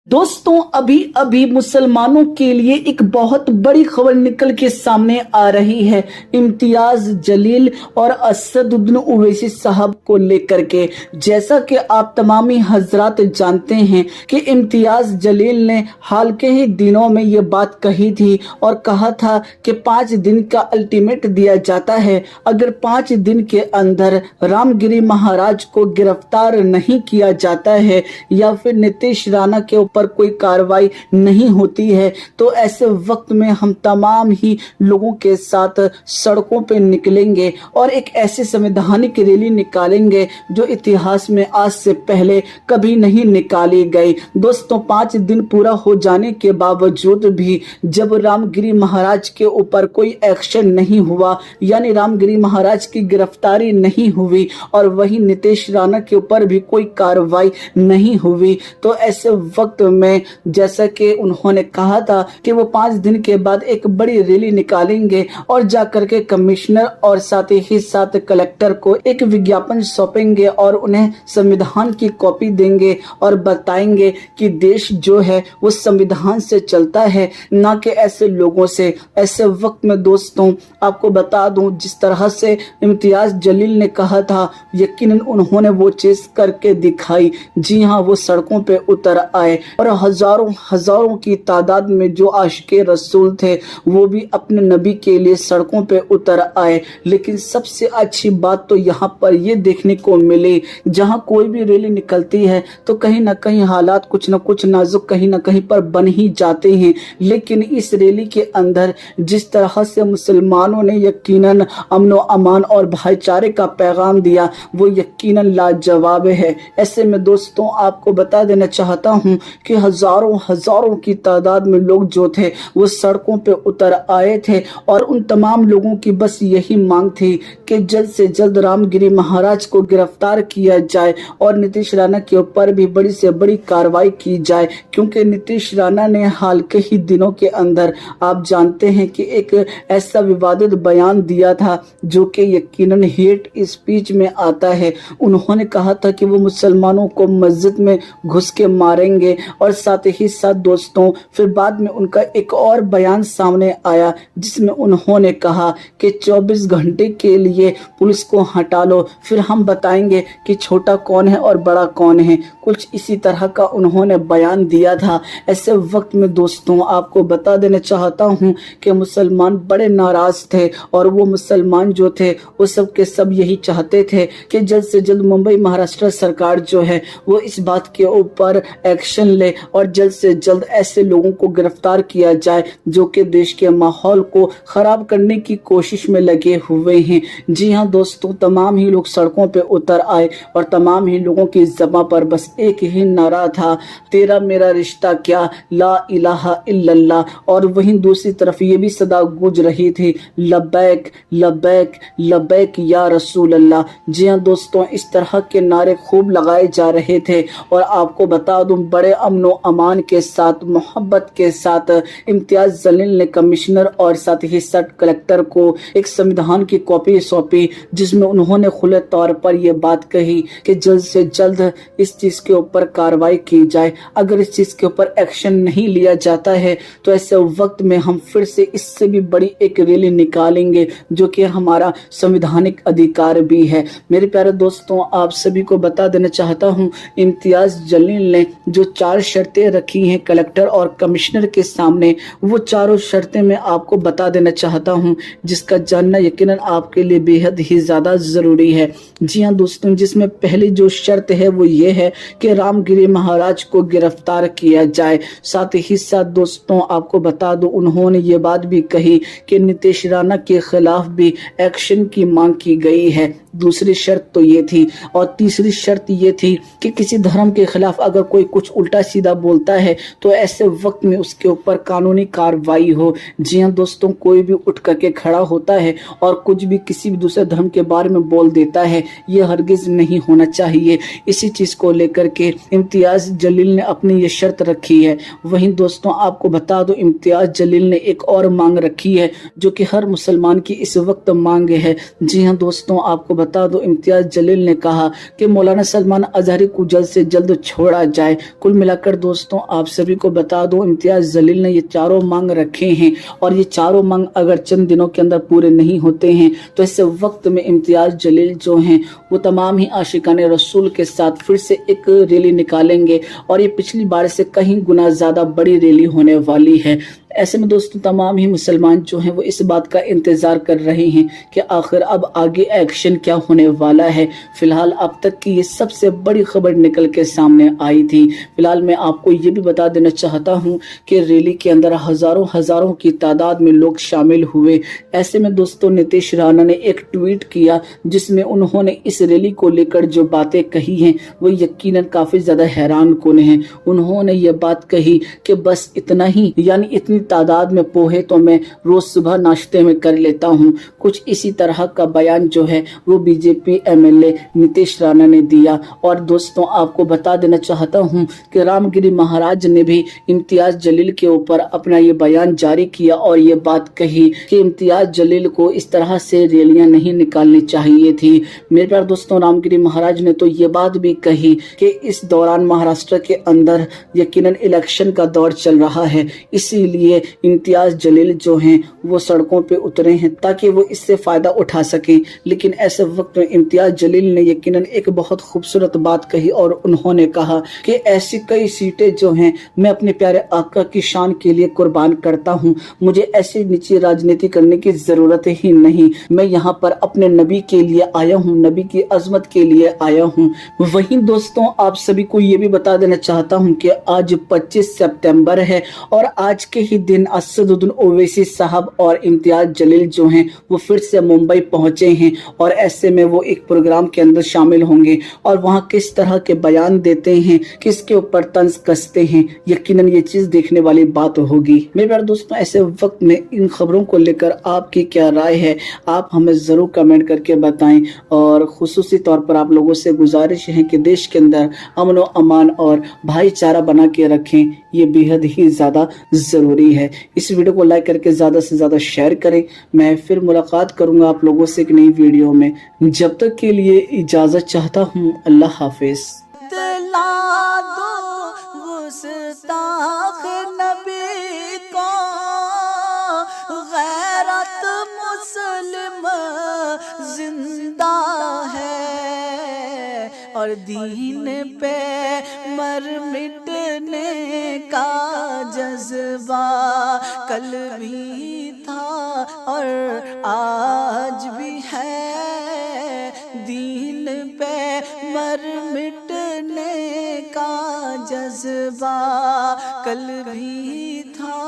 दोस्तों अभी अभी मुसलमानों के लिए एक बहुत बड़ी खबर निकल के सामने आ रही है इम्तियाज जलील और असदुद्दीन ओवैसी साहब को लेकर के। जैसा कि आप तमामी हजरात जानते हैं कि इम्तियाज जलील ने हाल के ही दिनों में ये बात कही थी और कहा था कि 5 दिन का अल्टीमेट दिया जाता है, अगर 5 दिन के अंदर रामगिरी महाराज को गिरफ्तार नहीं किया जाता है या फिर नीतीश राणा के पर कोई कार्रवाई नहीं होती है तो ऐसे वक्त में हम तमाम ही लोगों के साथ सड़कों पे निकलेंगे और एक ऐसे संवैधानिक रैली निकालेंगे जो इतिहास में आज से पहले कभी नहीं निकाली गई। दोस्तों 5 दिन पूरा हो जाने के बावजूद भी जब रामगिरी महाराज के ऊपर कोई एक्शन नहीं हुआ, यानी रामगिरी महाराज की गिरफ्तारी नहीं हुई और वही नीतीश राणा के ऊपर भी कोई कार्रवाई नहीं हुई, तो ऐसे वक्त में जैसा कि उन्होंने कहा था कि वो 5 दिन के बाद एक बड़ी रैली निकालेंगे और जाकर के कमिश्नर और साथ ही साथ कलेक्टर को एक विज्ञापन सौंपेंगे और उन्हें संविधान की कॉपी देंगे और बताएंगे कि देश जो है वो संविधान से चलता है, ना कि ऐसे लोगों से। ऐसे वक्त में दोस्तों आपको बता दूं, जिस तरह से इम्तियाज जलील ने कहा था यकीनन उन्होंने वो चीज करके दिखाई। जी हाँ, वो सड़कों पे उतर आए और हजारों की तादाद में जो आशिके रसूल थे वो भी अपने नबी के लिए सड़कों पे उतर आए। लेकिन सबसे अच्छी बात तो यहाँ पर ये देखने को मिली, जहाँ कोई भी रैली निकलती है तो कहीं ना कहीं हालात कुछ न कुछ नाजुक कहीं ना कहीं पर बन ही जाते हैं। लेकिन इस रैली के अंदर जिस तरह से मुसलमानों ने यकीनन अमन व अमान और भाईचारे का पैगाम दिया वो यकीनन लाजवाब है। ऐसे में दोस्तों आपको बता देना चाहता हूँ कि हजारों की तादाद में लोग जो थे वो सड़कों पे उतर आए थे और उन तमाम लोगों की बस यही मांग थी कि जल्द से जल्द रामगिरी महाराज को गिरफ्तार किया जाए और नीतीश राणा के ऊपर भी बड़ी से बड़ी कार्रवाई की जाए, क्योंकि नीतीश राणा ने हाल के ही दिनों के अंदर आप जानते हैं कि एक ऐसा विवादित बयान दिया था जो कि यकीनन हेट स्पीच में आता है। उन्होंने कहा था कि वो मुसलमानों को मस्जिद में घुस के मारेंगे और साथ ही साथ दोस्तों फिर बाद में उनका एक और बयान सामने आया जिसमें उन्होंने कहा कि 24 घंटे के लिए पुलिस को हटा लो, फिर हम बताएंगे कि छोटा कौन है और बड़ा कौन है। कुछ इसी तरह का उन्होंने बयान दिया था। ऐसे वक्त में दोस्तों आपको बता देना चाहता हूँ कि मुसलमान बड़े नाराज थे और वो मुसलमान जो थे वो सब के सब यही चाहते थे कि जल्द से जल्द मुंबई महाराष्ट्र सरकार जो है वो इस बात के ऊपर एक्शन ले और जल्द से जल्द ऐसे लोगों को गिरफ्तार किया जाए जो कि देश के माहौल को खराब करने की कोशिश में लगे हुए हैं। जी हाँ दोस्तों, तमाम ही लोग सड़कों पे उतर आए और तमाम ही लोगों की ज़बां पर बस एक ही नारा था, तेरा मेरा रिश्ता क्या, ला इलाहा इल्लल्लाह। और वहीं दूसरी तरफ ये भी सदा गूंज रही थी, लब्बैक लब्बैक लब्बैक या रसूल अल्लाह। जी हाँ दोस्तों, इस तरह के नारे खूब लगाए जा रहे थे और आपको बता दूं बड़े अमन व अमान के साथ मोहब्बत के साथ इम्तियाज जलील ने कमिश्नर और साथ ही साथ कलेक्टर को एक संविधान की कॉपी सौंपी जिसमें उन्होंने खुले तौर पर यह बात कही कि जल्द से जल्द इस चीज के ऊपर कार्रवाई की जाए। अगर इस चीज के ऊपर एक्शन नहीं लिया जाता है तो ऐसे वक्त में हम फिर से इससे भी बड़ी एक रैली निकालेंगे जो कि हमारा संवैधानिक अधिकार भी है। मेरे प्यारे दोस्तों आप सभी को बता देना चाहता हूँ इम्तियाज जलील ने जो 4 शर्तें रखी हैं कलेक्टर और कमिश्नर के सामने, वो चारों शर्तें मैं आपको बता देना चाहता हूं जिसका जानना यकीनन आपके लिए बेहद ही ज्यादा जरूरी है। जी हां दोस्तों, जिसमें पहली जो शर्त है वो ये है कि रामगिरी महाराज को गिरफ्तार किया जाए। साथ ही साथ दोस्तों आपको बता दो उन्होंने ये बात भी कही कि नीतीश राणा के खिलाफ भी एक्शन की मांग की गई है। दूसरी शर्त तो ये थी और तीसरी शर्त ये थी कि किसी धर्म के खिलाफ अगर कोई कुछ उल्टा सीधा बोलता है तो ऐसे वक्त में उसके ऊपर कानूनी कार्रवाई हो। जी हाँ दोस्तों, कोई भी उठ करके खड़ा होता है और कुछ भी किसी भी दूसरे धर्म के बारे में बोल देता है, ये हरगिज नहीं होना चाहिए। इसी चीज को लेकर के इम्तियाज जलील ने अपनी ये शर्त रखी है। वहीं दोस्तों आपको बता दो इम्तियाज जलील ने एक और मांग रखी है जो कि हर मुसलमान की इस वक्त मांग है। जी हाँ दोस्तों आपको बता दो, इम्तियाज जलील ने कहा कि मौलाना सलमान अजहरी को जल्द से जल्द छोड़ा जाए। कुल मिलाकर दोस्तों आप सभी को बता दो, इम्तियाज जलील ने ये चारों मांग रखे हैं और ये चारों मांग अगर चंद दिनों के अंदर पूरे नहीं होते हैं तो इस वक्त में इम्तियाज जलील जो हैं वो तमाम ही आशिकाने रसूल के साथ फिर से एक रैली निकालेंगे और ये पिछली बार से कहीं गुना ज्यादा बड़ी रैली होने वाली है। ऐसे में दोस्तों तमाम ही मुसलमान जो हैं वो इस बात का इंतजार कर रहे हैं कि आखिर अब आगे एक्शन क्या होने वाला है। फिलहाल अब तक की ये सबसे बड़ी खबर निकल के सामने आई थी। फिलहाल मैं आपको ये भी बता देना चाहता हूँ कि रैली के अंदर हजारों की तादाद में लोग शामिल हुए। ऐसे में दोस्तों नीतीश राणा ने एक ट्वीट किया जिसमें उन्होंने इस रैली को लेकर जो बातें कही हैं वो यकीनन काफी ज्यादा हैरान कुन हैं। उन्होंने ये बात कही कि बस इतना ही, यानी इतनी तादाद में पोहे तो मैं रोज सुबह नाश्ते में कर लेता हूँ। कुछ इसी तरह का बयान जो है वो बीजेपी एमएलए नीतीश राणा ने दिया। और दोस्तों आपको बता देना चाहता हूँ कि रामगिरी महाराज ने भी इम्तियाज जलील के ऊपर अपना ये बयान जारी किया और ये बात कही कि इम्तियाज जलील को इस तरह से रैलियां नहीं निकालनी चाहिए थी। मेरे प्यारे दोस्तों रामगिरी महाराज ने तो ये बात भी कही कि इस दौरान महाराष्ट्र के अंदर यकीनन इलेक्शन का दौर चल रहा है, इसीलिए इम्तियाज जलील जो हैं वो सड़कों पे उतरे हैं ताकि वो इससे फायदा उठा सकें। लेकिन ऐसे वक्त में इम्तियाज जलील ने यकीनन एक बहुत खूबसूरत बात कही और उन्होंने कहा कि ऐसी कई सीटें जो हैं मैं अपने प्यारे आका की शान के लिए कुर्बान करता हूं, मुझे ऐसी नीची राजनीति करने की जरूरत ही नहीं। मैं यहाँ पर अपने नबी के लिए आया हूँ, नबी की अजमत के लिए आया हूँ। वहीं दोस्तों आप सभी को ये भी बता देना चाहता हूँ कि आज 25 सितंबर है और आज के ही दिन असदुद्दीन ओवैसी साहब और इम्तियाज जलील जो हैं वो फिर से मुंबई पहुंचे हैं और ऐसे में वो एक प्रोग्राम के अंदर शामिल होंगे और वहां किस तरह के बयान देते हैं, किसके ऊपर तंज कसते हैं, यकीनन ये चीज देखने वाली बात होगी। मेरे प्यारे दोस्तों ऐसे वक्त में इन खबरों को लेकर आपकी क्या राय है आप हमें जरूर कमेंट करके बताएं और खुसूसी तौर पर आप लोगों से गुजारिश है कि देश के अंदर अमन व अमान और भाईचारा बना के रखें, ये बेहद ही ज्यादा जरूरी है। इस वीडियो को लाइक करके ज्यादा से ज्यादा शेयर करें। मैं फिर मुलाकात करूंगा आप लोगों से एक नई वीडियो में, जब तक के लिए इजाजत चाहता हूं। अल्लाह हाफिज। गुस्ताख नबी को गैरत मुस्लिम जिंदा है और दीन पे मर मिटने का जज्बा कल भी था और आज भी है। दीन पे मर मिटने का जज्बा कल भी था